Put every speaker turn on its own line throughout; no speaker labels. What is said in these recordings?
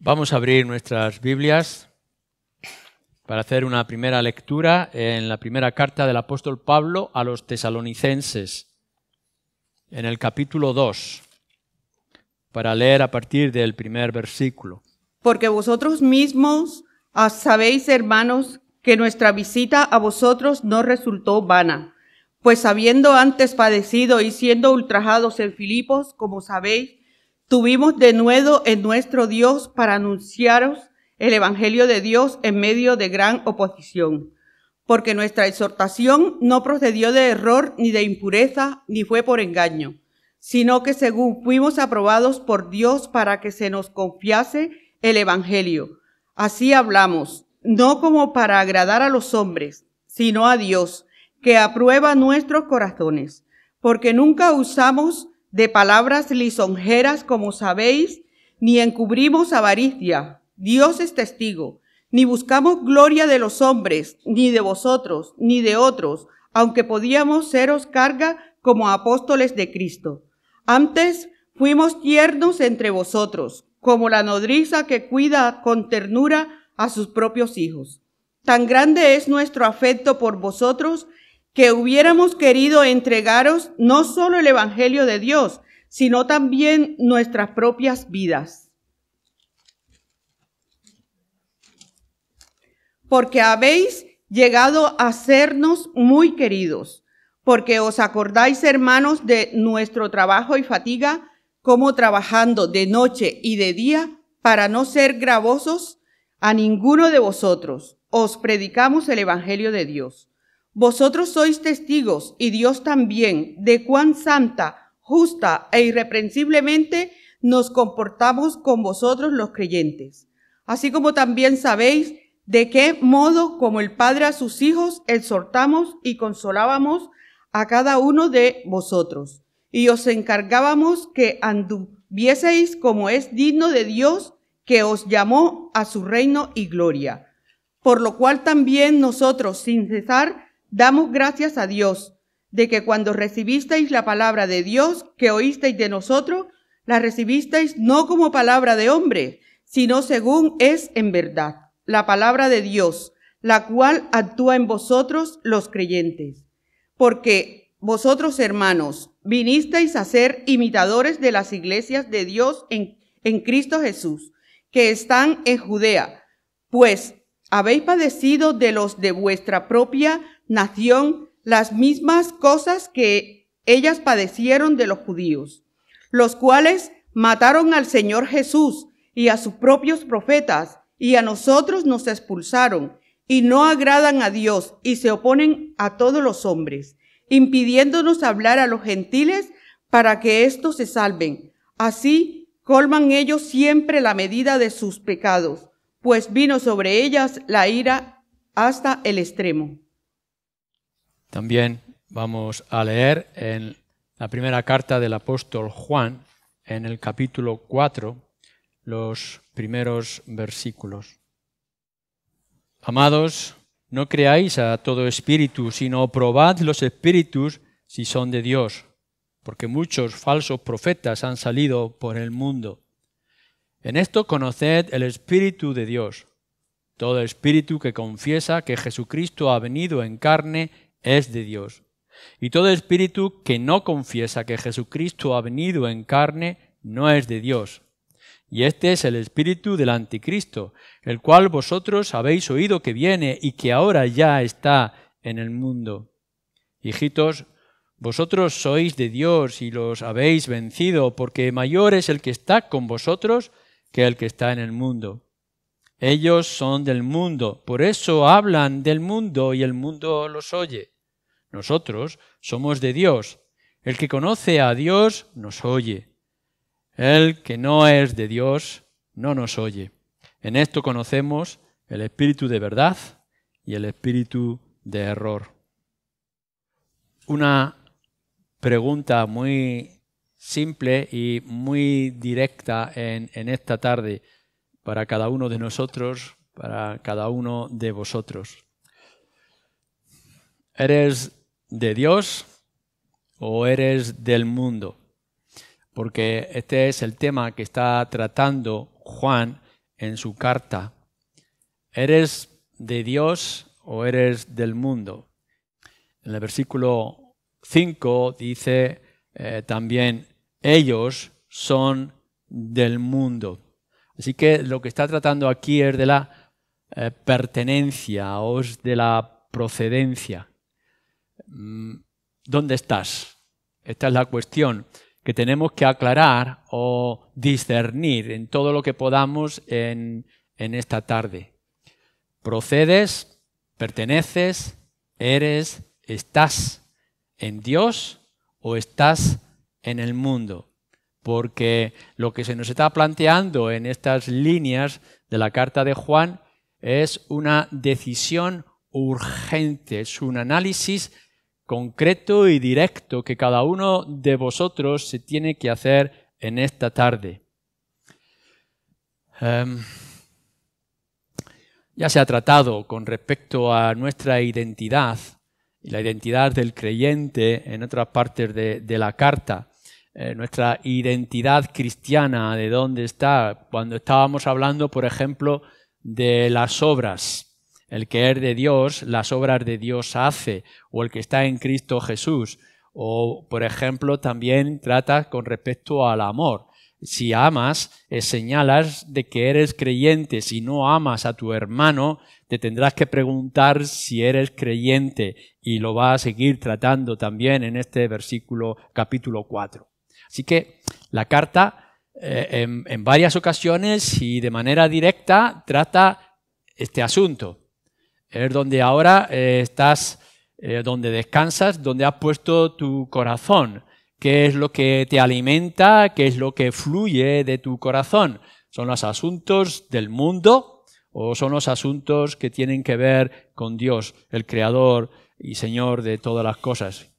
Vamos a abrir nuestras Biblias para hacer una primera lectura en la primera carta del apóstol Pablo a los tesalonicenses, en el capítulo 2, para leer a partir del primer versículo.
Porque vosotros mismos sabéis, hermanos, que nuestra visita a vosotros no resultó vana, pues habiendo antes padecido y siendo ultrajados en Filipos, como sabéis, tuvimos denuedo en nuestro Dios para anunciaros el Evangelio de Dios en medio de gran oposición. Porque nuestra exhortación no procedió de error ni de impureza, ni fue por engaño, sino que según fuimos aprobados por Dios para que se nos confiase el Evangelio. Así hablamos, no como para agradar a los hombres, sino a Dios, que aprueba nuestros corazones, porque nunca usamos de palabras lisonjeras, como sabéis, ni encubrimos avaricia. Dios es testigo. Ni buscamos gloria de los hombres, ni de vosotros, ni de otros, aunque podíamos seros carga como apóstoles de Cristo. Antes fuimos tiernos entre vosotros, como la nodriza que cuida con ternura a sus propios hijos. Tan grande es nuestro afecto por vosotros, que hubiéramos querido entregaros no solo el Evangelio de Dios, sino también nuestras propias vidas. Porque habéis llegado a sernos muy queridos, porque os acordáis, hermanos, de nuestro trabajo y fatiga, como trabajando de noche y de día, para no ser gravosos a ninguno de vosotros, os predicamos el Evangelio de Dios. Vosotros sois testigos, y Dios también, de cuán santa, justa e irreprensiblemente nos comportamos con vosotros los creyentes. Así como también sabéis de qué modo, como el Padre a sus hijos, exhortamos y consolábamos a cada uno de vosotros. Y os encargábamos que anduvieseis como es digno de Dios, que os llamó a su reino y gloria. Por lo cual también nosotros, sin cesar, damos gracias a Dios, de que cuando recibisteis la palabra de Dios que oísteis de nosotros, la recibisteis no como palabra de hombre, sino según es en verdad, la palabra de Dios, la cual actúa en vosotros los creyentes. Porque vosotros, hermanos, vinisteis a ser imitadores de las iglesias de Dios en Cristo Jesús, que están en Judea, pues habéis padecido de los de vuestra propia nación las mismas cosas que ellas padecieron de los judíos, los cuales mataron al Señor Jesús y a sus propios profetas, y a nosotros nos expulsaron, y no agradan a Dios, y se oponen a todos los hombres, impidiéndonos hablar a los gentiles para que éstos se salven. Así colman ellos siempre la medida de sus pecados, pues vino sobre ellas la ira hasta el extremo.
También vamos a leer en la primera carta del apóstol Juan, en el capítulo 4, los primeros versículos. Amados, no creáis a todo espíritu, sino probad los espíritus si son de Dios, porque muchos falsos profetas han salido por el mundo. En esto conoced el Espíritu de Dios. Todo espíritu que confiesa que Jesucristo ha venido en carne es de Dios. Y todo espíritu que no confiesa que Jesucristo ha venido en carne no es de Dios. Y este es el espíritu del anticristo, el cual vosotros habéis oído que viene y que ahora ya está en el mundo. Hijitos, vosotros sois de Dios y los habéis vencido, porque mayor es el que está con vosotros que el que está en el mundo. Ellos son del mundo, por eso hablan del mundo y el mundo los oye. Nosotros somos de Dios. El que conoce a Dios nos oye. El que no es de Dios no nos oye. En esto conocemos el espíritu de verdad y el espíritu de error. Una pregunta muy simple y muy directa en esta tarde para cada uno de nosotros, para cada uno de vosotros. ¿Eres de Dios o eres del mundo? Porque este es el tema que está tratando Juan en su carta. ¿Eres de Dios o eres del mundo? En el versículo 5 dice también, ellos son del mundo. Así que lo que está tratando aquí es de la pertenencia o es de la procedencia. ¿Dónde estás? Esta es la cuestión que tenemos que aclarar o discernir en todo lo que podamos en esta tarde. ¿Procedes? ¿Perteneces? ¿Eres? ¿Estás en Dios o estás en el mundo? Porque lo que se nos está planteando en estas líneas de la carta de Juan es una decisión urgente, es un análisis concreto y directo que cada uno de vosotros se tiene que hacer en esta tarde. Ya se ha tratado con respecto a nuestra identidad y la identidad del creyente en otras partes de la carta. Nuestra identidad cristiana, de dónde está, cuando estábamos hablando, por ejemplo, de las obras. El que es de Dios, las obras de Dios hace, o el que está en Cristo Jesús. O, por ejemplo, también trata con respecto al amor. Si amas, señalas de que eres creyente. Si no amas a tu hermano, te tendrás que preguntar si eres creyente. Y lo va a seguir tratando también en este versículo, capítulo 4. Así que la carta en varias ocasiones y de manera directa trata este asunto. Es donde ahora estás, donde descansas, donde has puesto tu corazón. ¿Qué es lo que te alimenta? ¿Qué es lo que fluye de tu corazón? ¿Son los asuntos del mundo o son los asuntos que tienen que ver con Dios, el Creador y Señor de todas las cosas?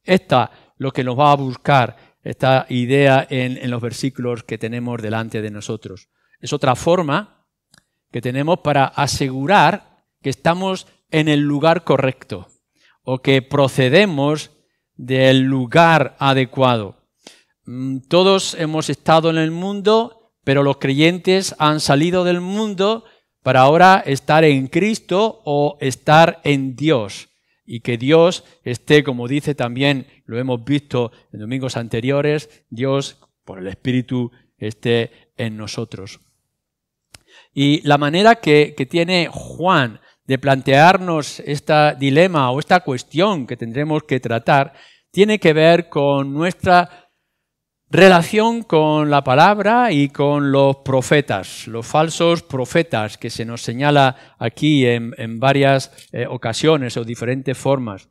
Esta lo que nos va a buscar esta idea en los versículos que tenemos delante de nosotros. Es otra forma que tenemos para asegurar que estamos en el lugar correcto o que procedemos del lugar adecuado. Todos hemos estado en el mundo, pero los creyentes han salido del mundo para ahora estar en Cristo o estar en Dios. Y que Dios esté, como dice también, lo hemos visto en domingos anteriores, Dios, por el Espíritu, esté en nosotros. Y la manera que tiene Juan de plantearnos este dilema o esta cuestión que tendremos que tratar, tiene que ver con nuestra relación con la palabra y con los profetas, los falsos profetas que se nos señala aquí en varias ocasiones o diferentes formas.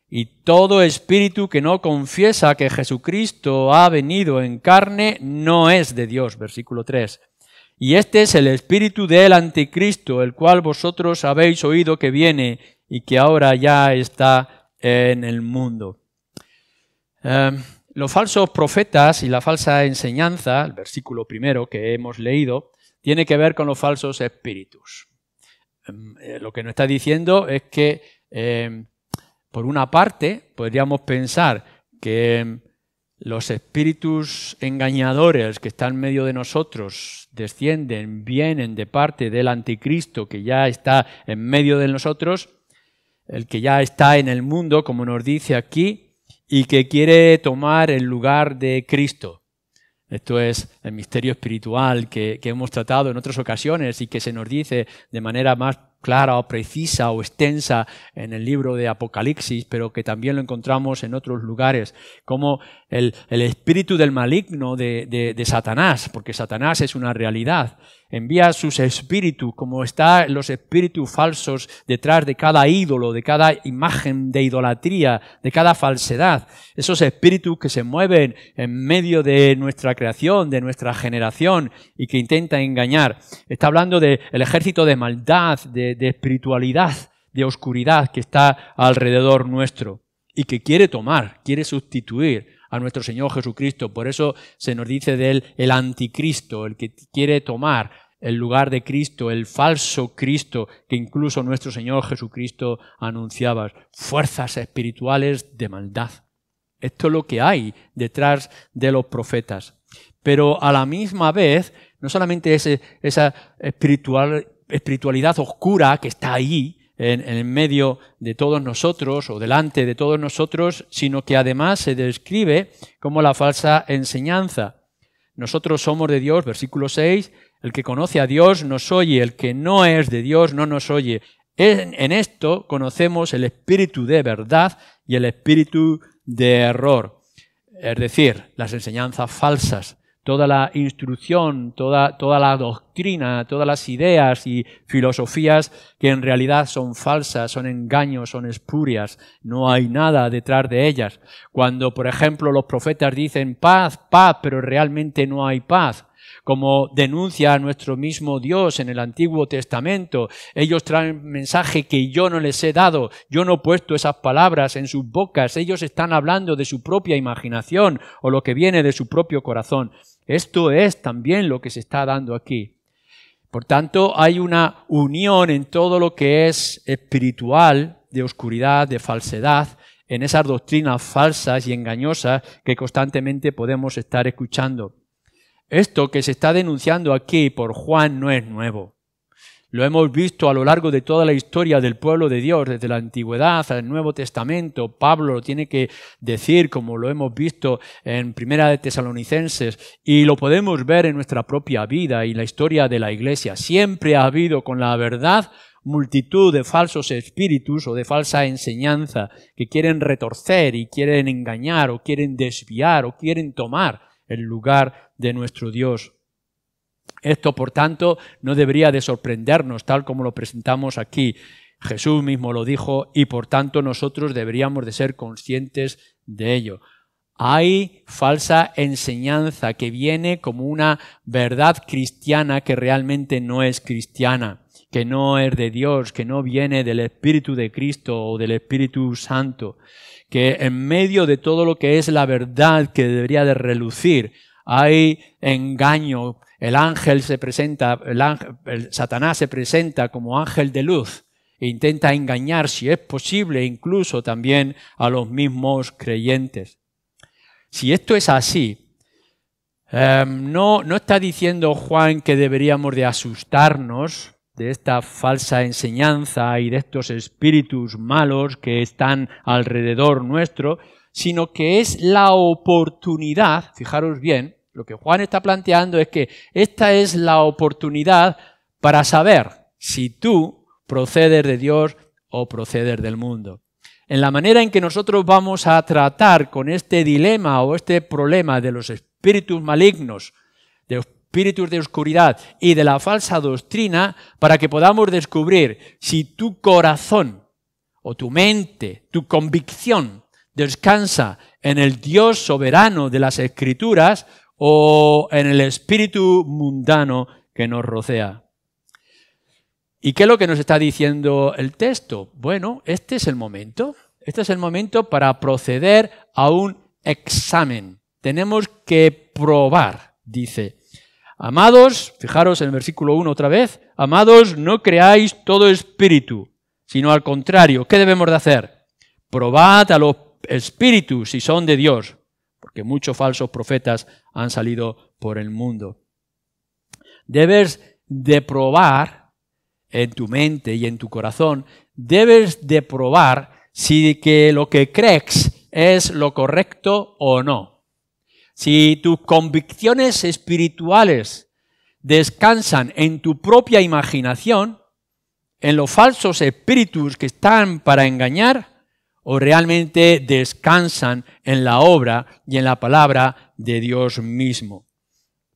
Y todo espíritu que no confiesa que Jesucristo ha venido en carne no es de Dios, versículo 3. Y este es el espíritu del anticristo, el cual vosotros habéis oído que viene y que ahora ya está en el mundo. Los falsos profetas y la falsa enseñanza, el versículo primero que hemos leído, tiene que ver con los falsos espíritus. Lo que nos está diciendo es que, por una parte, podríamos pensar que los espíritus engañadores que están en medio de nosotros descienden, vienen de parte del anticristo que ya está en medio de nosotros, el que ya está en el mundo, como nos dice aquí, y que quiere tomar el lugar de Cristo. Esto es el misterio espiritual que hemos tratado en otras ocasiones y que se nos dice de manera más clara o precisa o extensa en el libro de Apocalipsis, pero que también lo encontramos en otros lugares, como el espíritu del maligno de Satanás, porque Satanás es una realidad. Envía sus espíritus, como están los espíritus falsos detrás de cada ídolo, de cada imagen de idolatría, de cada falsedad. Esos espíritus que se mueven en medio de nuestra creación, de nuestra generación y que intentan engañar. Está hablando del ejército de maldad, de espiritualidad, de oscuridad que está alrededor nuestro y que quiere tomar, quiere sustituir a nuestro Señor Jesucristo. Por eso se nos dice de él el anticristo, el que quiere tomar el lugar de Cristo, el falso Cristo que incluso nuestro Señor Jesucristo anunciaba. Fuerzas espirituales de maldad. Esto es lo que hay detrás de los profetas. Pero a la misma vez no solamente esa espiritualidad oscura que está ahí, en medio de todos nosotros o delante de todos nosotros, sino que además se describe como la falsa enseñanza. Nosotros somos de Dios, versículo 6, el que conoce a Dios nos oye, el que no es de Dios no nos oye. En esto conocemos el espíritu de verdad y el espíritu de error, es decir, las enseñanzas falsas. Toda la instrucción, toda la doctrina, todas las ideas y filosofías que en realidad son falsas, son engaños, son espurias, no hay nada detrás de ellas. Cuando, por ejemplo, los profetas dicen paz, paz, pero realmente no hay paz, como denuncia nuestro mismo Dios en el Antiguo Testamento, ellos traen mensaje que yo no les he dado, yo no he puesto esas palabras en sus bocas, ellos están hablando de su propia imaginación o lo que viene de su propio corazón. Esto es también lo que se está dando aquí. Por tanto, hay una unión en todo lo que es espiritual, de oscuridad, de falsedad, en esas doctrinas falsas y engañosas que constantemente podemos estar escuchando. Esto que se está denunciando aquí por Juan no es nuevo. Lo hemos visto a lo largo de toda la historia del pueblo de Dios, desde la antigüedad al Nuevo Testamento. Pablo lo tiene que decir, como lo hemos visto en Primera de Tesalonicenses, y lo podemos ver en nuestra propia vida y la historia de la Iglesia. Siempre ha habido con la verdad multitud de falsos espíritus o de falsa enseñanza que quieren retorcer y quieren engañar o quieren desviar o quieren tomar el lugar de nuestro Dios. Esto, por tanto, no debería de sorprendernos, tal como lo presentamos aquí. Jesús mismo lo dijo y, por tanto, nosotros deberíamos de ser conscientes de ello. Hay falsa enseñanza que viene como una verdad cristiana que realmente no es cristiana, que no es de Dios, que no viene del Espíritu de Cristo o del Espíritu Santo, que en medio de todo lo que es la verdad que debería de relucir, hay engaño. El ángel se presenta, Satanás se presenta como ángel de luz e intenta engañar, si es posible, incluso también a los mismos creyentes. Si esto es así, no está diciendo Juan que deberíamos de asustarnos de esta falsa enseñanza y de estos espíritus malos que están alrededor nuestro, sino que es la oportunidad, fijaros bien, lo que Juan está planteando es que esta es la oportunidad para saber si tú procedes de Dios o procedes del mundo. En la manera en que nosotros vamos a tratar con este dilema o este problema de los espíritus malignos, de espíritus de oscuridad y de la falsa doctrina, para que podamos descubrir si tu corazón o tu mente, tu convicción descansa en el Dios soberano de las Escrituras o en el espíritu mundano que nos rodea. ¿Y qué es lo que nos está diciendo el texto? Bueno, este es el momento. Este es el momento para proceder a un examen. Tenemos que probar, dice. Amados, fijaros en el versículo 1 otra vez, amados, no creáis todo espíritu, sino al contrario, ¿qué debemos de hacer? Probad a los espíritus si son de Dios, porque muchos falsos profetas han salido por el mundo. Debes de probar en tu mente y en tu corazón, debes de probar si que lo que crees es lo correcto o no. Si tus convicciones espirituales descansan en tu propia imaginación, en los falsos espíritus que están para engañar, o realmente descansan en la obra y en la palabra de Dios mismo.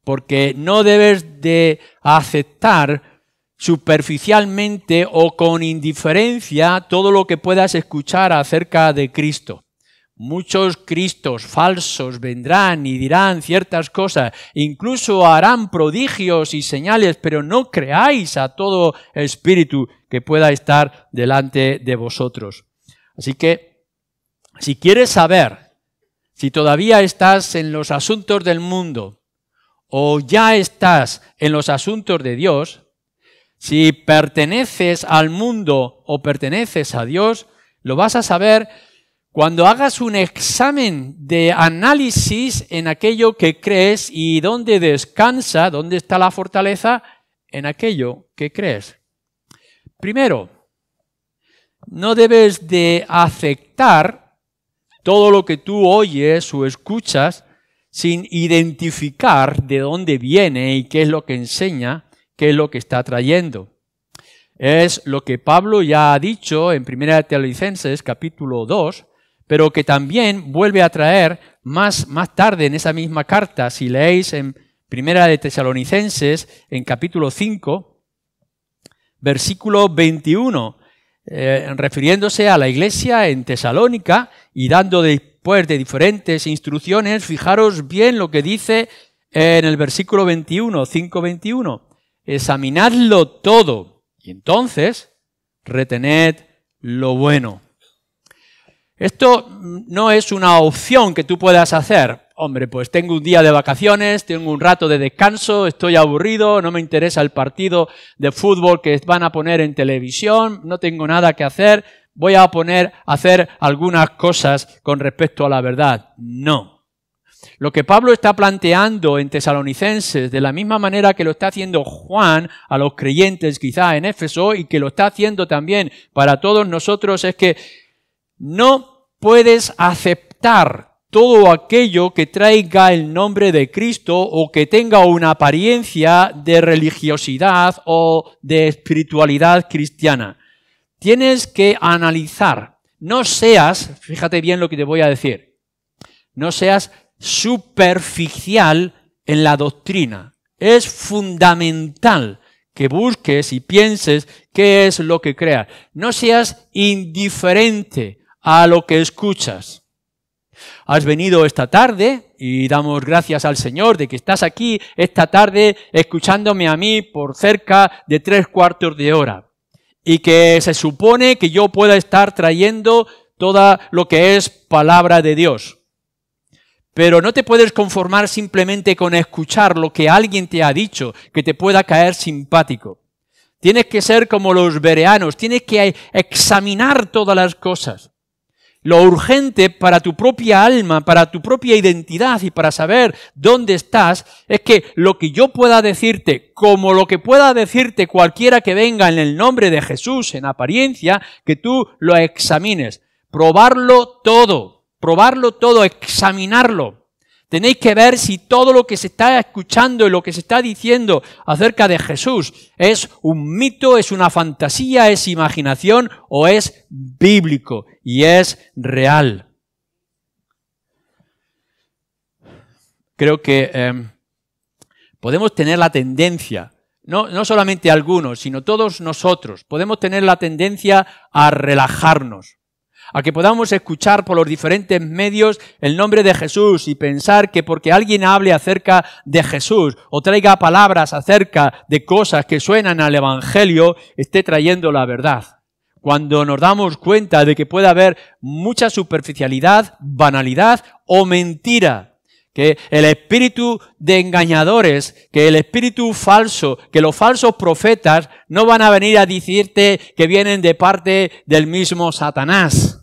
Porque no debes de aceptar superficialmente o con indiferencia todo lo que puedas escuchar acerca de Cristo. Muchos cristos falsos vendrán y dirán ciertas cosas, incluso harán prodigios y señales, pero no creáis a todo espíritu que pueda estar delante de vosotros. Así que, si quieres saber si todavía estás en los asuntos del mundo o ya estás en los asuntos de Dios, si perteneces al mundo o perteneces a Dios, lo vas a saber Cuando hagas un examen de análisis en aquello que crees y dónde descansa, dónde está la fortaleza, en aquello que crees. Primero, no debes de aceptar todo lo que tú oyes o escuchas sin identificar de dónde viene y qué es lo que enseña, qué es lo que está trayendo. Es lo que Pablo ya ha dicho en 1 Tesalonicenses capítulo 2, pero que también vuelve a traer más tarde en esa misma carta. Si leéis en 1 Tesalonicenses, en capítulo 5, versículo 21, refiriéndose a la iglesia en Tesalónica y dando después de diferentes instrucciones, fijaros bien lo que dice en el versículo 21, 5:21, examinadlo todo y entonces retened lo bueno. Esto no es una opción que tú puedas hacer. Hombre, pues tengo un día de vacaciones, tengo un rato de descanso, estoy aburrido, no me interesa el partido de fútbol que van a poner en televisión, no tengo nada que hacer, voy a hacer algunas cosas con respecto a la verdad. No. Lo que Pablo está planteando en Tesalonicenses, de la misma manera que lo está haciendo Juan a los creyentes quizá en Éfeso y que lo está haciendo también para todos nosotros, es que no puedes aceptar todo aquello que traiga el nombre de Cristo o que tenga una apariencia de religiosidad o de espiritualidad cristiana. Tienes que analizar. No seas, fíjate bien lo que te voy a decir, no seas superficial en la doctrina. Es fundamental que busques y pienses qué es lo que creas. No seas indiferente a lo que escuchas. Has venido esta tarde y damos gracias al Señor de que estás aquí esta tarde escuchándome a mí por cerca de 3/4 de hora y que se supone que yo pueda estar trayendo todo lo que es palabra de Dios. Pero no te puedes conformar simplemente con escuchar lo que alguien te ha dicho que te pueda caer simpático. Tienes que ser como los bereanos, tienes que examinar todas las cosas. Lo urgente para tu propia alma, para tu propia identidad y para saber dónde estás, es que lo que yo pueda decirte, como lo que pueda decirte cualquiera que venga en el nombre de Jesús en apariencia, que tú lo examines. Probarlo todo, examinarlo. Tenéis que ver si todo lo que se está escuchando y lo que se está diciendo acerca de Jesús es un mito, es una fantasía, es imaginación o es bíblico y es real. Creo que podemos tener la tendencia, no solamente algunos, sino todos nosotros, podemos tener la tendencia a relajarnos, a que podamos escuchar por los diferentes medios el nombre de Jesús y pensar que porque alguien hable acerca de Jesús o traiga palabras acerca de cosas que suenan al Evangelio, esté trayendo la verdad. Cuando nos damos cuenta de que puede haber mucha superficialidad, banalidad o mentira, que el espíritu de engañadores, que el espíritu falso, que los falsos profetas no van a venir a decirte que vienen de parte del mismo Satanás.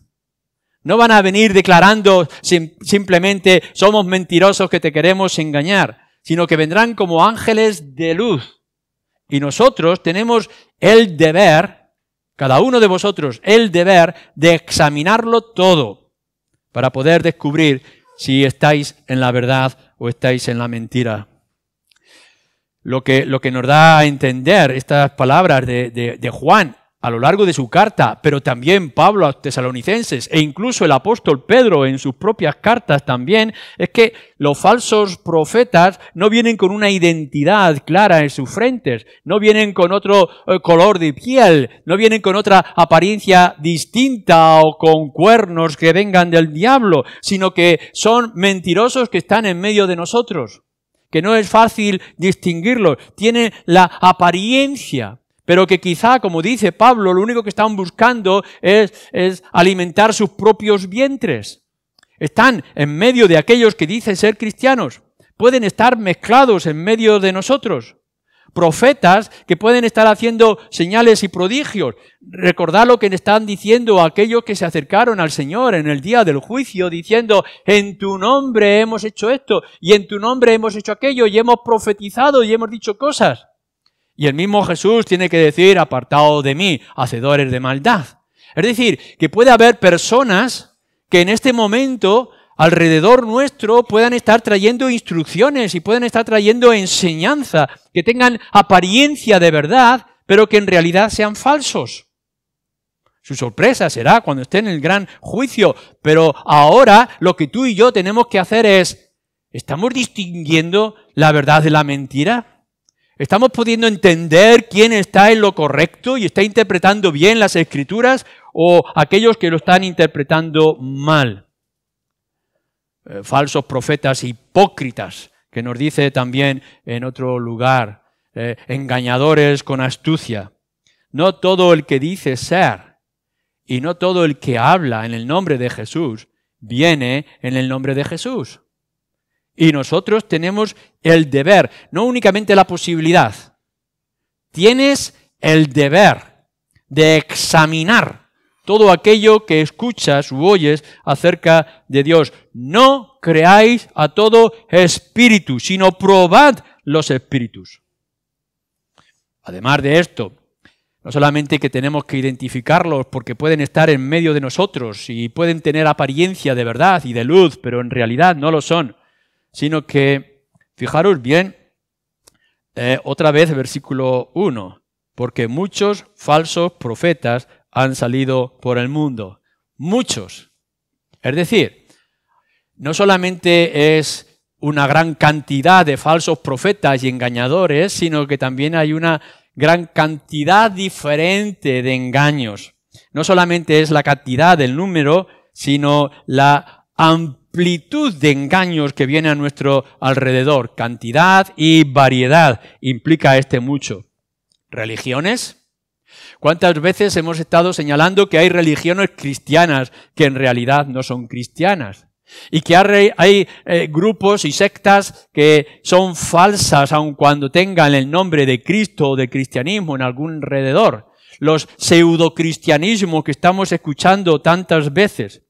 No van a venir declarando simplemente somos mentirosos que te queremos engañar, sino que vendrán como ángeles de luz. Y nosotros tenemos el deber, cada uno de vosotros, el deber de examinarlo todo para poder descubrir si estáis en la verdad o estáis en la mentira. Lo que nos da a entender estas palabras de Juan a lo largo de su carta, pero también Pablo a los tesalonicenses e incluso el apóstol Pedro en sus propias cartas también, es que los falsos profetas no vienen con una identidad clara en sus frentes, no vienen con otro color de piel, no vienen con otra apariencia distinta o con cuernos que vengan del diablo, sino que son mentirosos que están en medio de nosotros, que no es fácil distinguirlos, tienen la apariencia, pero que quizá, como dice Pablo, lo único que están buscando es alimentar sus propios vientres. Están en medio de aquellos que dicen ser cristianos. Pueden estar mezclados en medio de nosotros. profetas que pueden estar haciendo señales y prodigios. Recordad lo que están diciendo aquellos que se acercaron al Señor en el día del juicio, diciendo, en tu nombre hemos hecho esto, y en tu nombre hemos hecho aquello, y hemos profetizado y hemos dicho cosas. Y el mismo Jesús tiene que decir, apartaos de mí, hacedores de maldad. Es decir, que puede haber personas que en este momento alrededor nuestro puedan estar trayendo instrucciones y pueden estar trayendo enseñanza, que tengan apariencia de verdad, pero que en realidad sean falsos. Su sorpresa será cuando esté en el gran juicio, pero ahora lo que tú y yo tenemos que hacer es, ¿estamos distinguiendo la verdad de la mentira? ¿Estamos pudiendo entender quién está en lo correcto y está interpretando bien las Escrituras o aquellos que lo están interpretando mal? Falsos profetas hipócritas, que nos dice también en otro lugar, engañadores con astucia. No todo el que dice ser y no todo el que habla en el nombre de Jesús viene en el nombre de Jesús. Y nosotros tenemos el deber, no únicamente la posibilidad, tienes el deber de examinar todo aquello que escuchas u oyes acerca de Dios. No creáis a todo espíritu, sino probad los espíritus. Además de esto, no solamente que tenemos que identificarlos porque pueden estar en medio de nosotros y pueden tener apariencia de verdad y de luz, pero en realidad no lo son, sino que, fijaros bien, otra vez versículo 1, porque muchos falsos profetas han salido por el mundo. Muchos. Es decir, no solamente es una gran cantidad de falsos profetas y engañadores, sino que también hay una gran cantidad diferente de engaños. No solamente es la cantidad del número, sino la amplitud de engaños que viene a nuestro alrededor. Cantidad y variedad implica mucho. ¿Religiones? ¿Cuántas veces hemos estado señalando que hay religiones cristianas que en realidad no son cristianas? Y que hay grupos y sectas que son falsas aun cuando tengan el nombre de Cristo o de cristianismo en algún alrededor. Los pseudocristianismos que estamos escuchando tantas veces.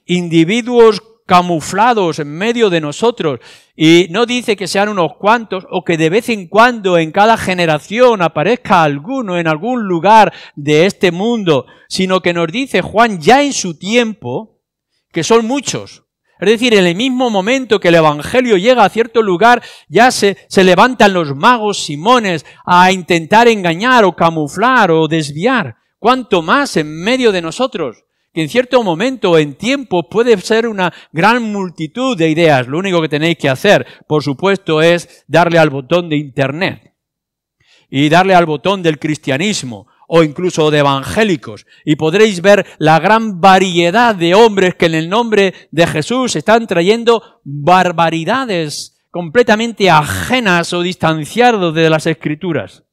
Individuos camuflados en medio de nosotros, y no dice que sean unos cuantos o que de vez en cuando en cada generación aparezca alguno en algún lugar de este mundo, sino que nos dice Juan ya en su tiempo que son muchos. Es decir, en el mismo momento que el Evangelio llega a cierto lugar, ya se levantan los magos simones a intentar engañar o camuflar o desviar. ¿Cuánto más en medio de nosotros? Que en cierto momento, en tiempo, puede ser una gran multitud de ideas. Lo único que tenéis que hacer, por supuesto, es darle al botón de Internet y darle al botón del cristianismo o incluso de evangélicos, y podréis ver la gran variedad de hombres que en el nombre de Jesús están trayendo barbaridades completamente ajenas o distanciados de las Escrituras.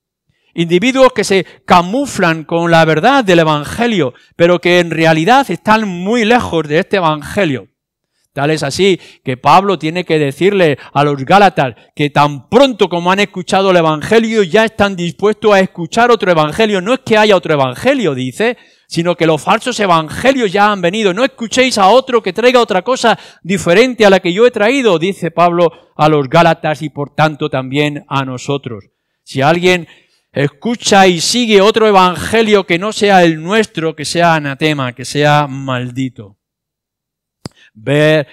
Individuos que se camuflan con la verdad del Evangelio, pero que en realidad están muy lejos de este Evangelio. Tal es así que Pablo tiene que decirle a los Gálatas que tan pronto como han escuchado el Evangelio ya están dispuestos a escuchar otro Evangelio. No es que haya otro Evangelio, dice, sino que los falsos evangelios ya han venido. No escuchéis a otro que traiga otra cosa diferente a la que yo he traído, dice Pablo a los Gálatas y por tanto también a nosotros. Si alguien escucha y sigue otro evangelio que no sea el nuestro, que sea anatema, que sea maldito. Ver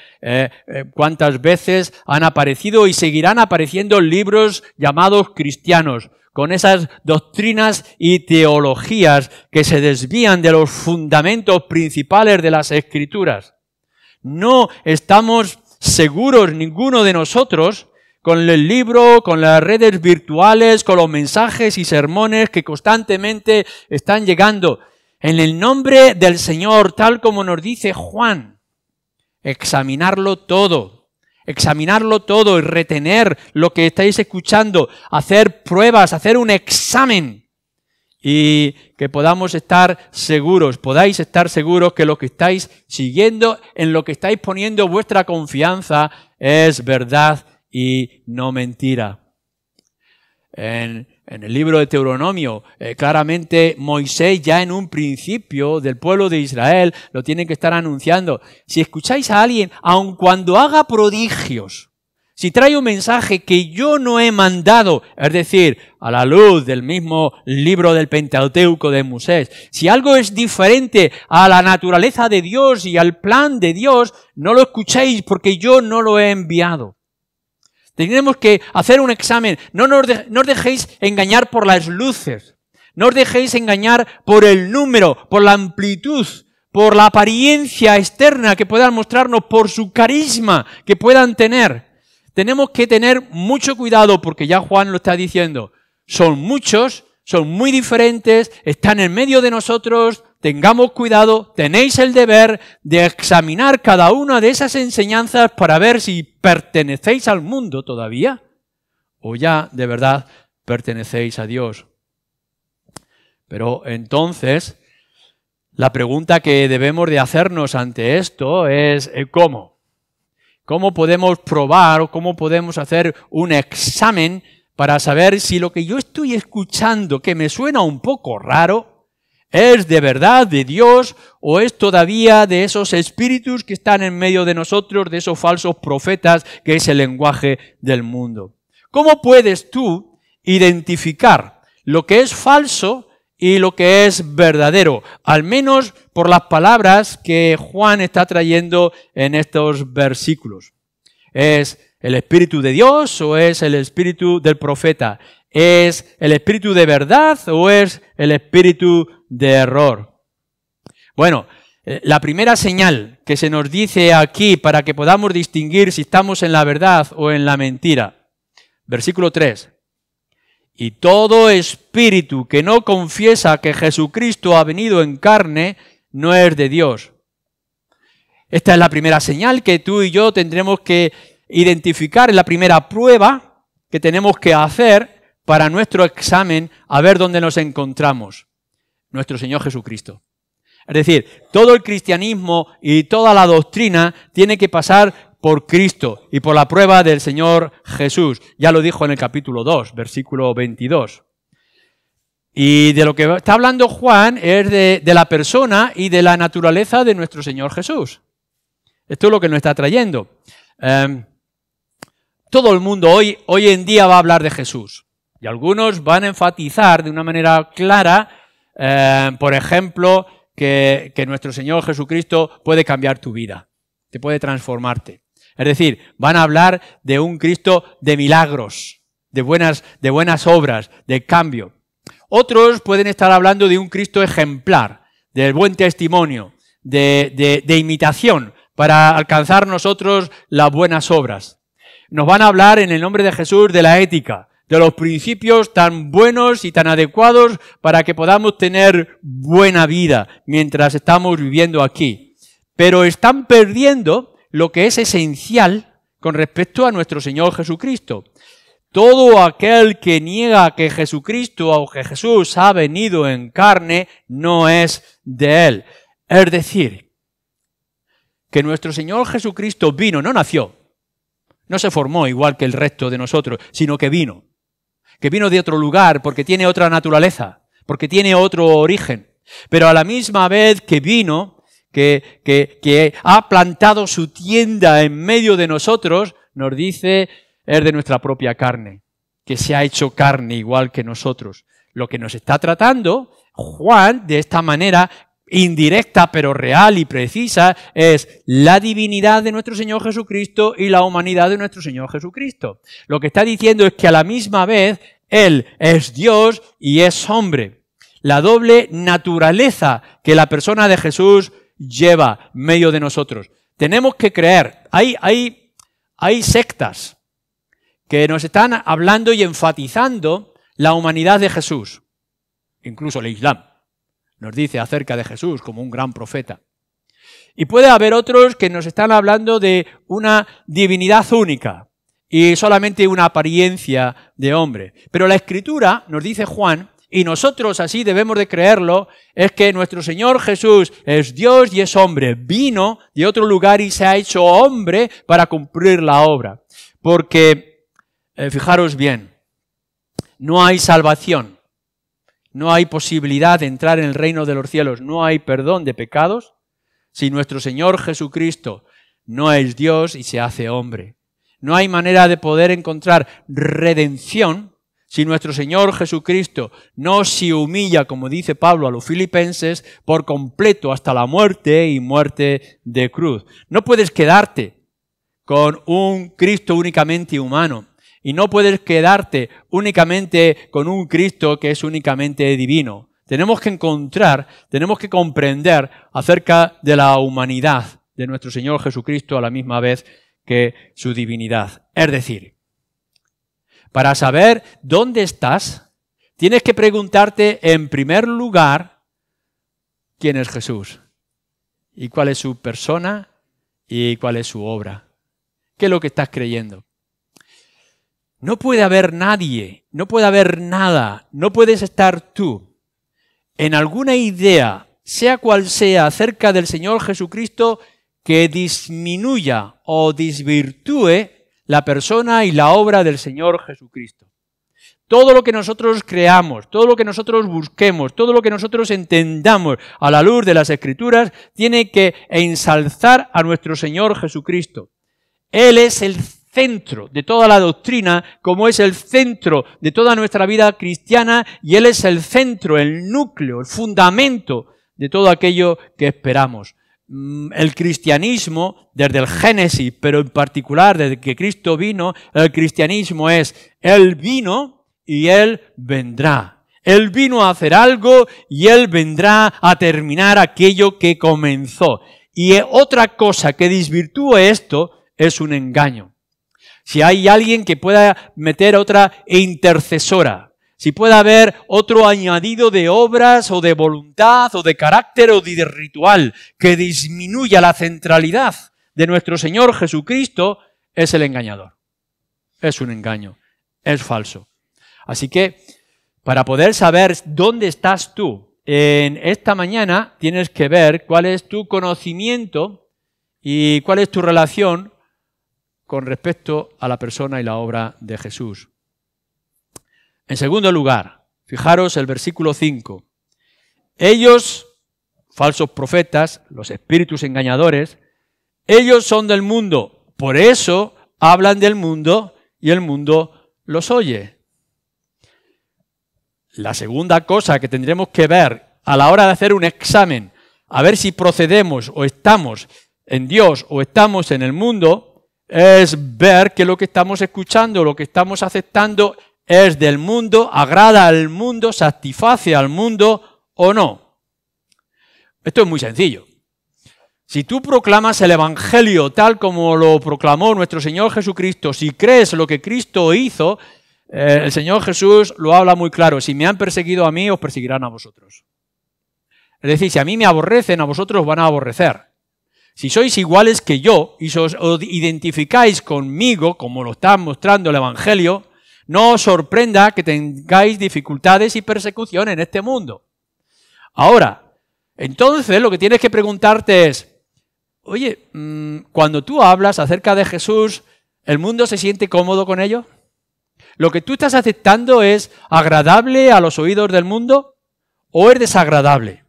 cuántas veces han aparecido y seguirán apareciendo libros llamados cristianos, con esas doctrinas y teologías que se desvían de los fundamentos principales de las Escrituras. No estamos seguros ninguno de nosotros con el libro, con las redes virtuales, con los mensajes y sermones que constantemente están llegando. En el nombre del Señor, tal como nos dice Juan, examinarlo todo y retener lo que estáis escuchando, hacer pruebas, hacer un examen y que podáis estar seguros que lo que estáis siguiendo, en lo que estáis poniendo vuestra confianza es verdad y no mentira. En En el libro de Deuteronomio, claramente Moisés ya en un principio del pueblo de Israel lo tiene que estar anunciando. Si escucháis a alguien, aun cuando haga prodigios, si trae un mensaje que yo no he mandado, es decir, a la luz del mismo libro del Pentateuco de Moisés, si algo es diferente a la naturaleza de Dios y al plan de Dios, no lo escuchéis porque yo no lo he enviado. Tenemos que hacer un examen. No os dejéis engañar por las luces. No os dejéis engañar por el número, por la amplitud, por la apariencia externa que puedan mostrarnos, por su carisma que puedan tener. Tenemos que tener mucho cuidado porque ya Juan lo está diciendo. Son muchos, son muy diferentes, están en medio de nosotros. Tengamos cuidado, tenéis el deber de examinar cada una de esas enseñanzas para ver si pertenecéis al mundo todavía o ya de verdad pertenecéis a Dios. Pero entonces, la pregunta que debemos de hacernos ante esto es ¿cómo? ¿Cómo podemos probar o cómo podemos hacer un examen para saber si lo que yo estoy escuchando, que me suena un poco raro, ¿es de verdad de Dios o es todavía de esos espíritus que están en medio de nosotros, de esos falsos profetas que es el lenguaje del mundo? ¿Cómo puedes tú identificar lo que es falso y lo que es verdadero? Al menos por las palabras que Juan está trayendo en estos versículos. ¿Es el espíritu de Dios o es el espíritu del profeta? ¿Es el espíritu de verdad o es el espíritu de error? Bueno, la primera señal que se nos dice aquí para que podamos distinguir si estamos en la verdad o en la mentira. Versículo 3. Y todo espíritu que no confiesa que Jesucristo ha venido en carne no es de Dios. Esta es la primera señal que tú y yo tendremos que identificar, es la primera prueba que tenemos que hacer para nuestro examen a ver dónde nos encontramos. Nuestro Señor Jesucristo. Es decir, todo el cristianismo y toda la doctrina tiene que pasar por Cristo y por la prueba del Señor Jesús. Ya lo dijo en el capítulo 2, versículo 22. Y de lo que está hablando Juan es de la persona y de la naturaleza de nuestro Señor Jesús. Esto es lo que nos está trayendo. Todo el mundo hoy en día va a hablar de Jesús. Y algunos van a enfatizar de una manera clara, por ejemplo, que nuestro Señor Jesucristo puede cambiar tu vida, que puede transformarte. Es decir, van a hablar de un Cristo de milagros, de buenas obras, de cambio. Otros pueden estar hablando de un Cristo ejemplar, del buen testimonio, de imitación, para alcanzar nosotros las buenas obras. Nos van a hablar en el nombre de Jesús de la ética, de los principios tan buenos y tan adecuados para que podamos tener buena vida mientras estamos viviendo aquí. Pero están perdiendo lo que es esencial con respecto a nuestro Señor Jesucristo. Todo aquel que niega que Jesucristo o que Jesús ha venido en carne no es de Él. Es decir, que nuestro Señor Jesucristo vino, no nació, no se formó igual que el resto de nosotros, sino que vino de otro lugar porque tiene otra naturaleza, porque tiene otro origen. Pero a la misma vez que vino, que ha plantado su tienda en medio de nosotros, nos dice, es de nuestra propia carne, que se ha hecho carne igual que nosotros. Lo que nos está tratando Juan de esta manera indirecta pero real y precisa es la divinidad de nuestro Señor Jesucristo y la humanidad de nuestro Señor Jesucristo. Lo que está diciendo es que a la misma vez Él es Dios y es hombre. La doble naturaleza que la persona de Jesús lleva en medio de nosotros. Tenemos que creer. Hay sectas que nos están hablando y enfatizando la humanidad de Jesús. Incluso el Islam nos dice acerca de Jesús como un gran profeta. Y puede haber otros que nos están hablando de una divinidad única y solamente una apariencia de hombre. Pero la Escritura, nos dice Juan, y nosotros así debemos de creerlo, es que nuestro Señor Jesús es Dios y es hombre. Vino de otro lugar y se ha hecho hombre para cumplir la obra. Porque, fijaros bien, no hay salvación, no hay posibilidad de entrar en el reino de los cielos, no hay perdón de pecados, si nuestro Señor Jesucristo no es Dios y se hace hombre. No hay manera de poder encontrar redención si nuestro Señor Jesucristo no se humilla, como dice Pablo a los filipenses, por completo hasta la muerte y muerte de cruz. No puedes quedarte con un Cristo únicamente humano y no puedes quedarte únicamente con un Cristo que es únicamente divino. Tenemos que comprender acerca de la humanidad de nuestro Señor Jesucristo a la misma vez que su divinidad. Es decir, para saber dónde estás, tienes que preguntarte en primer lugar quién es Jesús y cuál es su persona y cuál es su obra. ¿Qué es lo que estás creyendo? No puede haber nadie, no puede haber nada, no puedes estar tú en alguna idea, sea cual sea, acerca del Señor Jesucristo que disminuya o desvirtúe la persona y la obra del Señor Jesucristo. Todo lo que nosotros creamos, todo lo que nosotros busquemos, todo lo que nosotros entendamos a la luz de las Escrituras, tiene que ensalzar a nuestro Señor Jesucristo. Él es el centro de toda la doctrina, como es el centro de toda nuestra vida cristiana, y Él es el centro, el núcleo, el fundamento de todo aquello que esperamos. El cristianismo, desde el Génesis, pero en particular desde que Cristo vino, el cristianismo es, Él vino y Él vendrá. Él vino a hacer algo y Él vendrá a terminar aquello que comenzó. Y otra cosa que desvirtúe esto es un engaño. Si hay alguien que pueda meter otra intercesora, si puede haber otro añadido de obras o de voluntad o de carácter o de ritual que disminuya la centralidad de nuestro Señor Jesucristo, es el engañador. Es un engaño, es falso. Así que para poder saber dónde estás tú en esta mañana, tienes que ver cuál es tu conocimiento y cuál es tu relación con respecto a la persona y la obra de Jesús. En segundo lugar, fijaros el versículo 5. Ellos, falsos profetas, los espíritus engañadores, ellos son del mundo, por eso hablan del mundo y el mundo los oye. La segunda cosa que tendremos que ver a la hora de hacer un examen, a ver si procedemos o estamos en Dios o estamos en el mundo, es ver que lo que estamos escuchando, lo que estamos aceptando es del mundo, agrada al mundo, satisface al mundo o no. Esto es muy sencillo. Si tú proclamas el Evangelio tal como lo proclamó nuestro Señor Jesucristo, si crees lo que Cristo hizo, el Señor Jesús lo habla muy claro. Si me han perseguido a mí, os perseguirán a vosotros. Es decir, si a mí me aborrecen, a vosotros os van a aborrecer. Si sois iguales que yo y os identificáis conmigo, como lo está mostrando el Evangelio, no os sorprenda que tengáis dificultades y persecución en este mundo. Ahora, entonces lo que tienes que preguntarte es, oye, cuando tú hablas acerca de Jesús, ¿el mundo se siente cómodo con ello? ¿Lo que tú estás aceptando es agradable a los oídos del mundo o es desagradable?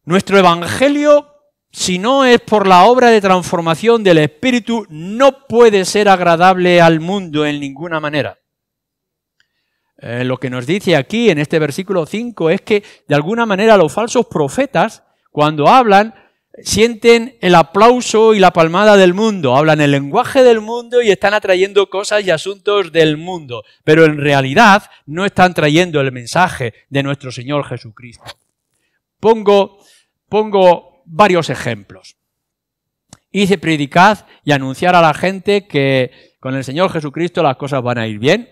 Nuestro Evangelio, si no es por la obra de transformación del Espíritu, no puede ser agradable al mundo en ninguna manera. Lo que nos dice aquí en este versículo 5 es que de alguna manera los falsos profetas, cuando hablan, sienten el aplauso y la palmada del mundo, hablan el lenguaje del mundo y están atrayendo cosas y asuntos del mundo, pero en realidad no están trayendo el mensaje de nuestro Señor Jesucristo. Pongo varios ejemplos. Hice predicad y anunciar a la gente que con el Señor Jesucristo las cosas van a ir bien,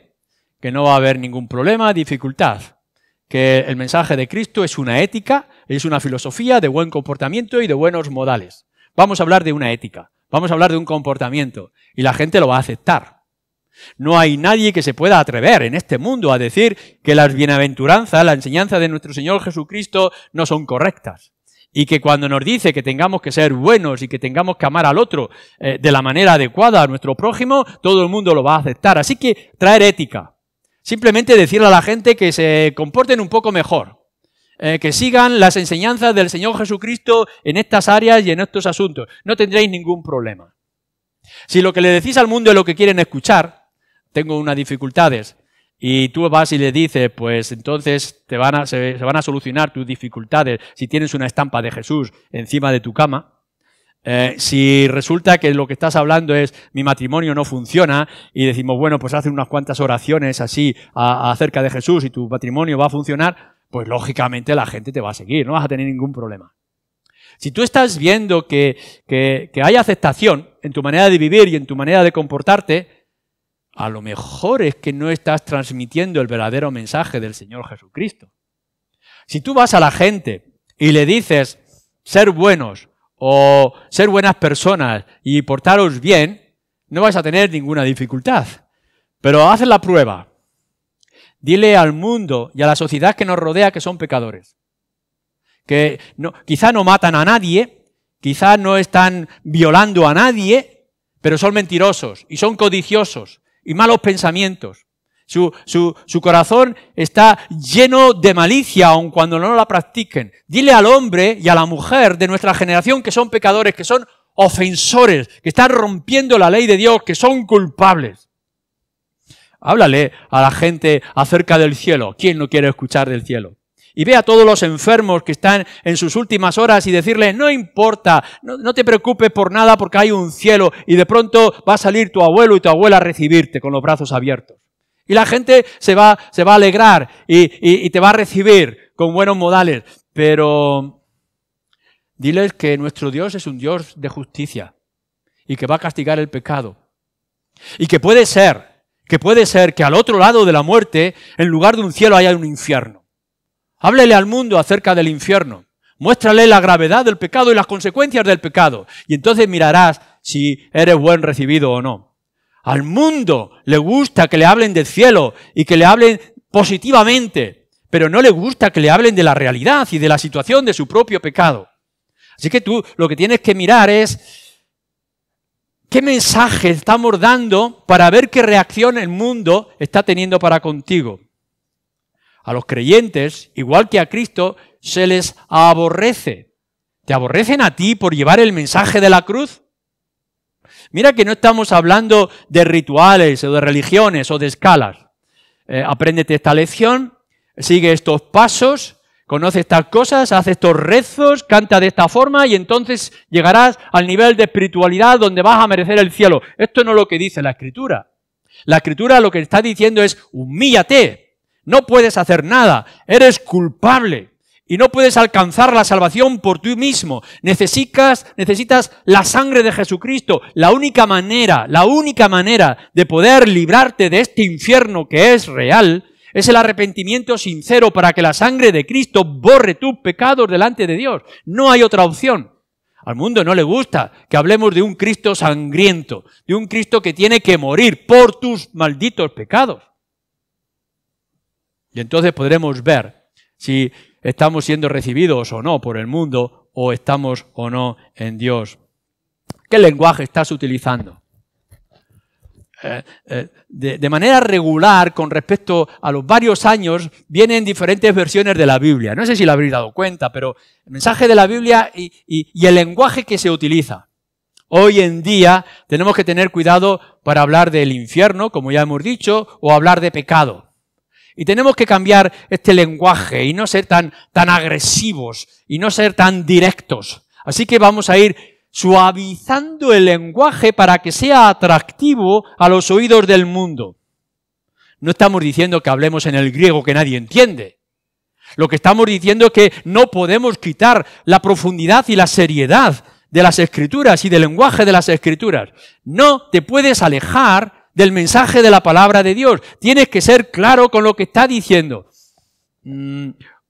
que no va a haber ningún problema, dificultad, que el mensaje de Cristo es una ética, es una filosofía de buen comportamiento y de buenos modales. Vamos a hablar de una ética, vamos a hablar de un comportamiento y la gente lo va a aceptar. No hay nadie que se pueda atrever en este mundo a decir que las bienaventuranzas, la enseñanza de nuestro Señor Jesucristo no son correctas. Y que cuando nos dice que tengamos que ser buenos y que tengamos que amar al otro de la manera adecuada a nuestro prójimo, todo el mundo lo va a aceptar. Así que traer ética. simplemente decirle a la gente que se comporten un poco mejor, que sigan las enseñanzas del Señor Jesucristo en estas áreas y en estos asuntos. No tendréis ningún problema. Si lo que le decís al mundo es lo que quieren escuchar, tengo unas dificultades, y tú vas y le dices, pues entonces se van a solucionar tus dificultades si tienes una estampa de Jesús encima de tu cama. Si resulta que lo que estás hablando es mi matrimonio no funciona y decimos, bueno, pues haz unas cuantas oraciones así acerca de Jesús y tu matrimonio va a funcionar, pues lógicamente la gente te va a seguir, no vas a tener ningún problema. Si tú estás viendo que hay aceptación en tu manera de vivir y en tu manera de comportarte, a lo mejor es que no estás transmitiendo el verdadero mensaje del Señor Jesucristo. Si tú vas a la gente y le dices ser buenos o ser buenas personas y portaros bien, no vais a tener ninguna dificultad. Pero haz la prueba. Dile al mundo y a la sociedad que nos rodea que son pecadores. Que quizá no matan a nadie, quizá no están violando a nadie, pero son mentirosos y son codiciosos y malos pensamientos. Su corazón está lleno de malicia, aun cuando no la practiquen. Dile al hombre y a la mujer de nuestra generación que son pecadores, que son ofensores, que están rompiendo la ley de Dios, que son culpables. Háblale a la gente acerca del cielo. ¿Quién no quiere escuchar del cielo? Y ve a todos los enfermos que están en sus últimas horas y decirle, no importa, no te preocupes por nada porque hay un cielo y de pronto va a salir tu abuelo y tu abuela a recibirte con los brazos abiertos. Y la gente se va a alegrar y te va a recibir con buenos modales. Pero diles que nuestro Dios es un Dios de justicia y que va a castigar el pecado. Y que puede ser que al otro lado de la muerte, en lugar de un cielo, haya un infierno. Háblele al mundo acerca del infierno. Muéstrale la gravedad del pecado y las consecuencias del pecado. Y entonces mirarás si eres buen recibido o no. Al mundo le gusta que le hablen del cielo y que le hablen positivamente, pero no le gusta que le hablen de la realidad y de la situación de su propio pecado. Así que tú lo que tienes que mirar es qué mensaje estamos dando para ver qué reacción el mundo está teniendo para contigo. A los creyentes, igual que a Cristo, se les aborrece. ¿Te aborrecen a ti por llevar el mensaje de la cruz? Mira que no estamos hablando de rituales o de religiones o de escalas. Apréndete esta lección, sigue estos pasos, conoce estas cosas, haz estos rezos, canta de esta forma y entonces llegarás al nivel de espiritualidad donde vas a merecer el cielo. Esto no es lo que dice la Escritura. La Escritura lo que está diciendo es humíllate. No puedes hacer nada, eres culpable y no puedes alcanzar la salvación por ti mismo. Necesitas la sangre de Jesucristo. La única manera de poder librarte de este infierno que es real es el arrepentimiento sincero para que la sangre de Cristo borre tus pecados delante de Dios. No hay otra opción. Al mundo no le gusta que hablemos de un Cristo sangriento, de un Cristo que tiene que morir por tus malditos pecados. Y entonces podremos ver si estamos siendo recibidos o no por el mundo o estamos o no en Dios. ¿Qué lenguaje estás utilizando? De manera regular, con respecto a los varios años, vienen diferentes versiones de la Biblia. No sé si lo habréis dado cuenta, pero el mensaje de la Biblia y el lenguaje que se utiliza. Hoy en día tenemos que tener cuidado para hablar del infierno, como ya hemos dicho, o hablar de pecado. Y tenemos que cambiar este lenguaje y no ser tan agresivos y no ser tan directos. Así que vamos a ir suavizando el lenguaje para que sea atractivo a los oídos del mundo. No estamos diciendo que hablemos en el griego que nadie entiende. Lo que estamos diciendo es que no podemos quitar la profundidad y la seriedad de las Escrituras y del lenguaje de las Escrituras. No te puedes alejar del mensaje de la palabra de Dios. Tienes que ser claro con lo que está diciendo.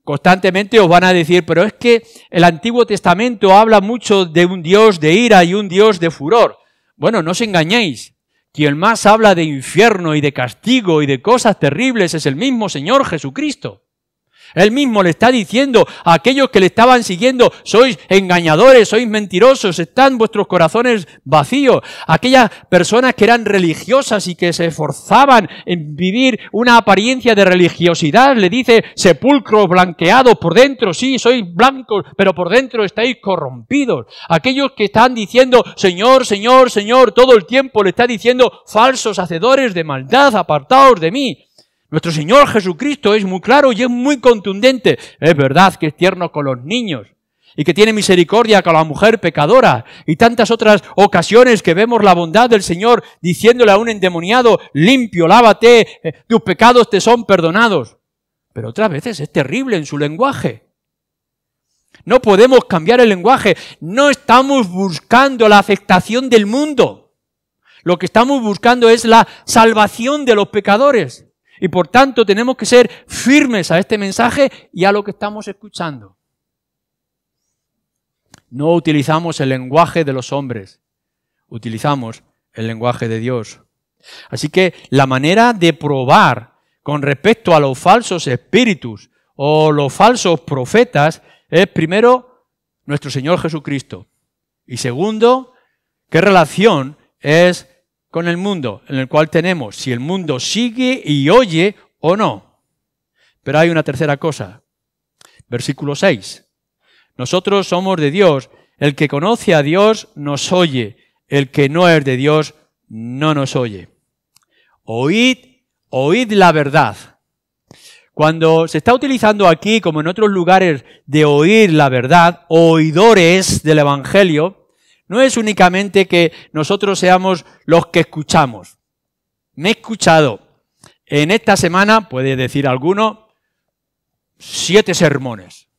Constantemente os van a decir, pero es que el Antiguo Testamento habla mucho de un Dios de ira y un Dios de furor. Bueno, no os engañéis. Quien más habla de infierno y de castigo y de cosas terribles es el mismo Señor Jesucristo. Él mismo le está diciendo a aquellos que le estaban siguiendo, sois engañadores, sois mentirosos, están vuestros corazones vacíos. Aquellas personas que eran religiosas y que se esforzaban en vivir una apariencia de religiosidad, le dice, sepulcros blanqueados por dentro, sí, sois blancos, pero por dentro estáis corrompidos. Aquellos que están diciendo, Señor, Señor, Señor, todo el tiempo le está diciendo, falsos hacedores de maldad, apartaos de mí. Nuestro Señor Jesucristo es muy claro y es muy contundente. Es verdad que es tierno con los niños y que tiene misericordia con la mujer pecadora y tantas otras ocasiones que vemos la bondad del Señor diciéndole a un endemoniado, limpio, lávate, tus pecados te son perdonados. Pero otras veces es terrible en su lenguaje. No podemos cambiar el lenguaje. No estamos buscando la aceptación del mundo. Lo que estamos buscando es la salvación de los pecadores. Y por tanto tenemos que ser firmes a este mensaje y a lo que estamos escuchando. No utilizamos el lenguaje de los hombres, utilizamos el lenguaje de Dios. Así que la manera de probar con respecto a los falsos espíritus o los falsos profetas es primero nuestro Señor Jesucristo. Y segundo, ¿qué relación es con el mundo en el cual tenemos? Si el mundo sigue y oye o no. Pero hay una tercera cosa. Versículo 6. Nosotros somos de Dios. El que conoce a Dios nos oye. El que no es de Dios no nos oye. Oíd la verdad. Cuando se está utilizando aquí, como en otros lugares, de oír la verdad, oidores del Evangelio, no es únicamente que nosotros seamos los que escuchamos. Me he escuchado en esta semana, puede decir alguno, 7 sermones.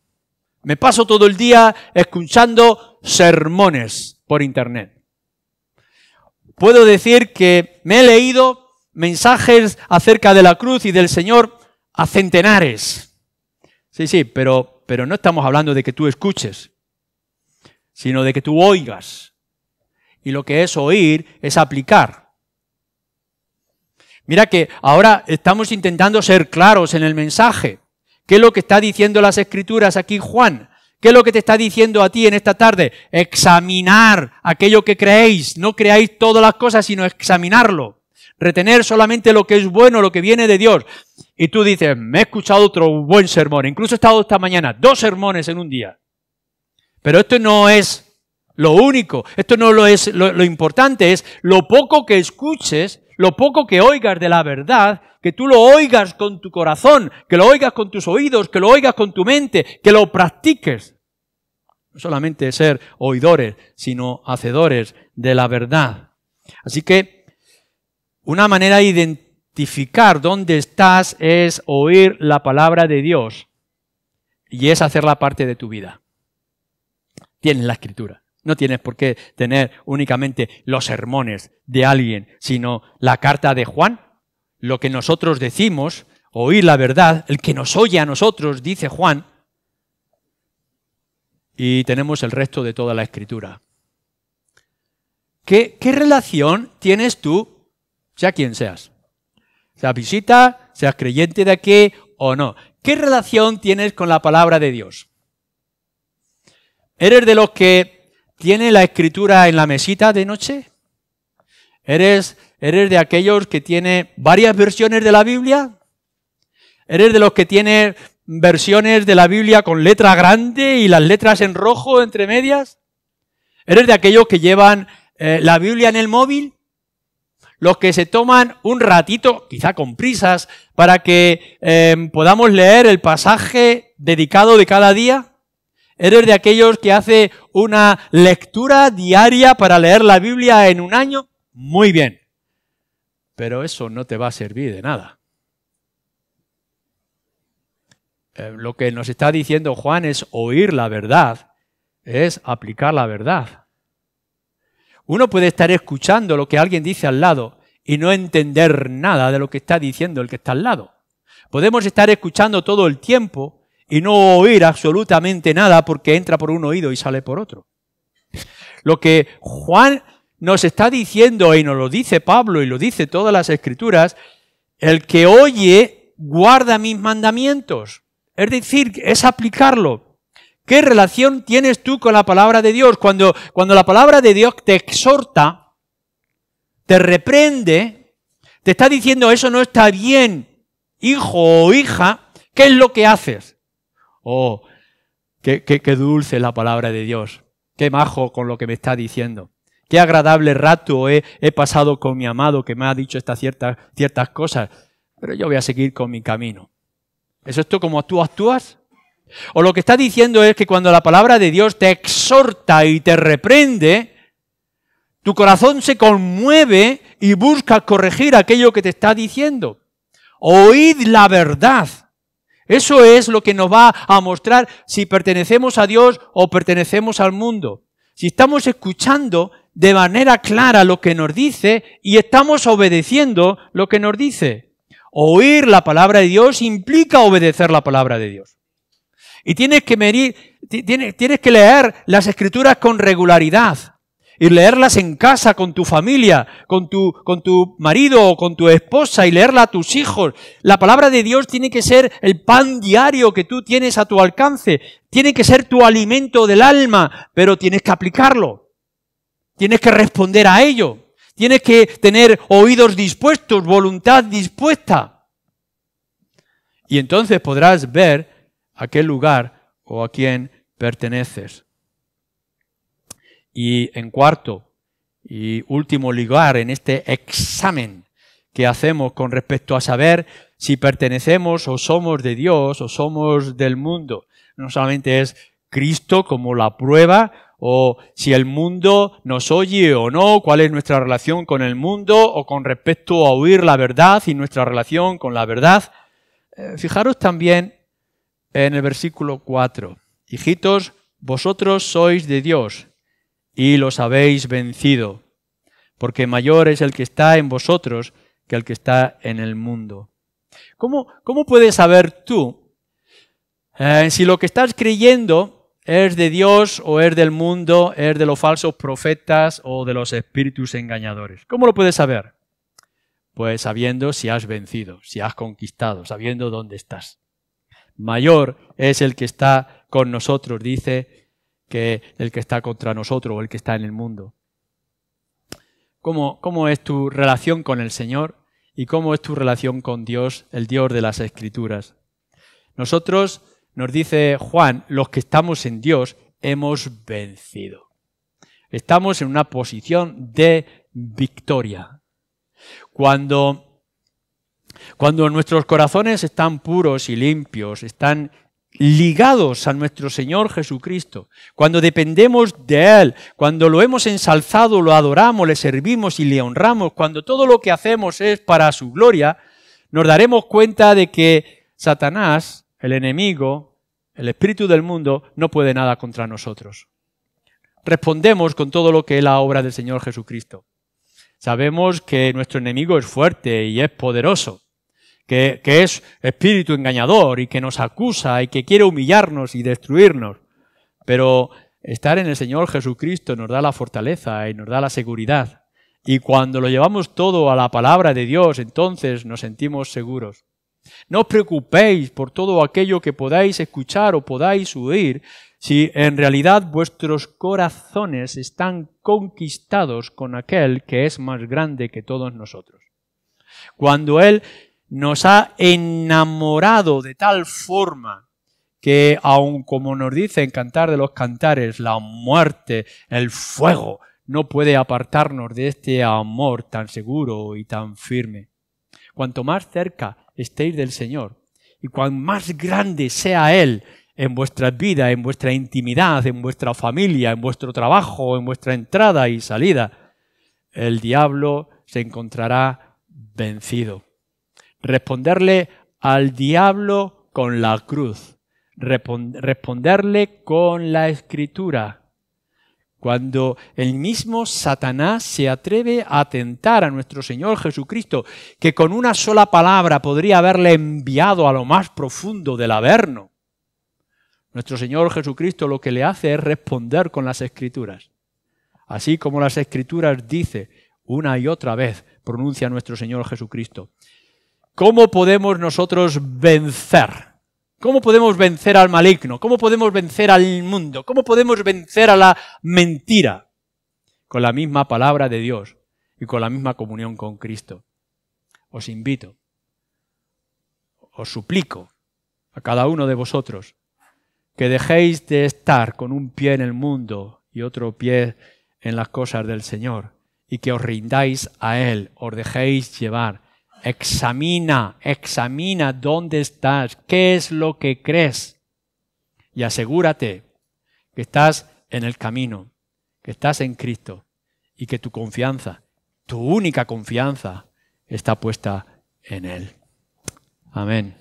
Me paso todo el día escuchando sermones por internet. Puedo decir que me he leído mensajes acerca de la cruz y del Señor a centenares. Sí, pero no estamos hablando de que tú escuches, sino de que tú oigas. Y lo que es oír es aplicar. Mira que ahora estamos intentando ser claros en el mensaje. ¿Qué es lo que está diciendo las Escrituras aquí Juan? ¿Qué es lo que te está diciendo a ti en esta tarde? Examinar aquello que creéis. No creáis todas las cosas, sino examinarlo. Retener solamente lo que es bueno, lo que viene de Dios. Y tú dices, me he escuchado otro buen sermón. Incluso he estado esta mañana 2 sermones en un día. Pero esto no es lo único, esto no lo es lo importante, es lo poco que escuches, lo poco que oigas de la verdad, que tú lo oigas con tu corazón, que lo oigas con tus oídos, que lo oigas con tu mente, que lo practiques. No solamente ser oidores, sino hacedores de la verdad. Así que una manera de identificar dónde estás es oír la palabra de Dios y es hacerla parte de tu vida. Tienes la Escritura. No tienes por qué tener únicamente los sermones de alguien, sino la carta de Juan, lo que nosotros decimos, oír la verdad, el que nos oye a nosotros, dice Juan, y tenemos el resto de toda la Escritura. ¿Qué relación tienes tú, sea quien seas? Seas visita, seas creyente de aquí o no. ¿Qué relación tienes con la palabra de Dios? ¿Eres de los que tiene la Escritura en la mesita de noche? ¿Eres de aquellos que tiene varias versiones de la Biblia? ¿Eres de los que tiene versiones de la Biblia con letra grande y las letras en rojo entre medias? ¿Eres de aquellos que llevan la Biblia en el móvil? ¿Los que se toman un ratito, quizá con prisas, para que podamos leer el pasaje dedicado de cada día? ¿Eres de aquellos que hace una lectura diaria para leer la Biblia en un año? Muy bien. Pero eso no te va a servir de nada. Lo que nos está diciendo Juan es oír la verdad, es aplicar la verdad. Uno puede estar escuchando lo que alguien dice al lado y no entender nada de lo que está diciendo el que está al lado. Podemos estar escuchando todo el tiempo y no oír absolutamente nada porque entra por un oído y sale por otro. Lo que Juan nos está diciendo, y nos lo dice Pablo y lo dice todas las Escrituras, el que oye guarda mis mandamientos. Es decir, es aplicarlo. ¿Qué relación tienes tú con la palabra de Dios? Cuando la palabra de Dios te exhorta, te reprende, te está diciendo eso no está bien, hijo o hija, ¿qué es lo que haces? Oh, qué dulce la palabra de Dios. Qué majo con lo que me está diciendo. Qué agradable rato he pasado con mi amado que me ha dicho estas ciertas cosas. Pero yo voy a seguir con mi camino. ¿Es esto como tú actúas? O lo que está diciendo es que cuando la palabra de Dios te exhorta y te reprende, tu corazón se conmueve y busca corregir aquello que te está diciendo. Oíd la verdad. Eso es lo que nos va a mostrar si pertenecemos a Dios o pertenecemos al mundo. Si estamos escuchando de manera clara lo que nos dice y estamos obedeciendo lo que nos dice. Oír la palabra de Dios implica obedecer la palabra de Dios. Y tienes que leer las Escrituras con regularidad. Y leerlas en casa, con tu familia, con tu marido o con tu esposa, y leerla a tus hijos. La palabra de Dios tiene que ser el pan diario que tú tienes a tu alcance. Tiene que ser tu alimento del alma, pero tienes que aplicarlo. Tienes que responder a ello. Tienes que tener oídos dispuestos, voluntad dispuesta. Y entonces podrás ver a qué lugar o a quién perteneces. Y en cuarto y último lugar, en este examen que hacemos con respecto a saber si pertenecemos o somos de Dios o somos del mundo, no solamente es Cristo como la prueba, o si el mundo nos oye o no, cuál es nuestra relación con el mundo, o con respecto a oír la verdad y nuestra relación con la verdad. Fijaros también en el versículo 4. Hijitos, vosotros sois de Dios y los habéis vencido, porque mayor es el que está en vosotros que el que está en el mundo. ¿Cómo puedes saber tú si lo que estás creyendo es de Dios o es del mundo, es de los falsos profetas o de los espíritus engañadores? ¿Cómo lo puedes saber? Pues sabiendo si has vencido, si has conquistado, sabiendo dónde estás. Mayor es el que está con nosotros, dice, que el que está contra nosotros o el que está en el mundo. ¿Cómo es tu relación con el Señor y cómo es tu relación con Dios, el Dios de las Escrituras? Nosotros, nos dice Juan, los que estamos en Dios, hemos vencido. Estamos en una posición de victoria. Cuando nuestros corazones están puros y limpios, están ligados a nuestro Señor Jesucristo, cuando dependemos de Él, cuando lo hemos ensalzado, lo adoramos, le servimos y le honramos, cuando todo lo que hacemos es para su gloria, nos daremos cuenta de que Satanás, el enemigo, el espíritu del mundo, no puede nada contra nosotros. Respondemos con todo lo que es la obra del Señor Jesucristo. Sabemos que nuestro enemigo es fuerte y es poderoso, que es espíritu engañador y que nos acusa y que quiere humillarnos y destruirnos. Pero estar en el Señor Jesucristo nos da la fortaleza y nos da la seguridad. Y cuando lo llevamos todo a la palabra de Dios, entonces nos sentimos seguros. No os preocupéis por todo aquello que podáis escuchar o podáis oír, si en realidad vuestros corazones están conquistados con aquel que es más grande que todos nosotros. Cuando Él nos ha enamorado de tal forma que, aun como nos dice en Cantar de los Cantares, la muerte, el fuego, no puede apartarnos de este amor tan seguro y tan firme. Cuanto más cerca estéis del Señor y cuan más grande sea Él en vuestra vida, en vuestra intimidad, en vuestra familia, en vuestro trabajo, en vuestra entrada y salida, el diablo se encontrará vencido. Responderle al diablo con la cruz, responderle con la Escritura. Cuando el mismo Satanás se atreve a tentar a nuestro Señor Jesucristo, que con una sola palabra podría haberle enviado a lo más profundo del Averno, nuestro Señor Jesucristo lo que le hace es responder con las Escrituras. Así como las Escrituras dice una y otra vez, pronuncia nuestro Señor Jesucristo. ¿Cómo podemos nosotros vencer ¿Cómo podemos vencer al maligno? ¿Cómo podemos vencer al mundo? ¿Cómo podemos vencer a la mentira? Con la misma palabra de Dios y con la misma comunión con Cristo. Os invito, os suplico a cada uno de vosotros que dejéis de estar con un pie en el mundo y otro pie en las cosas del Señor y que os rindáis a Él, os dejéis llevar. Examina dónde estás, qué es lo que crees y asegúrate que estás en el camino, que estás en Cristo y que tu confianza, tu única confianza, está puesta en Él. Amén.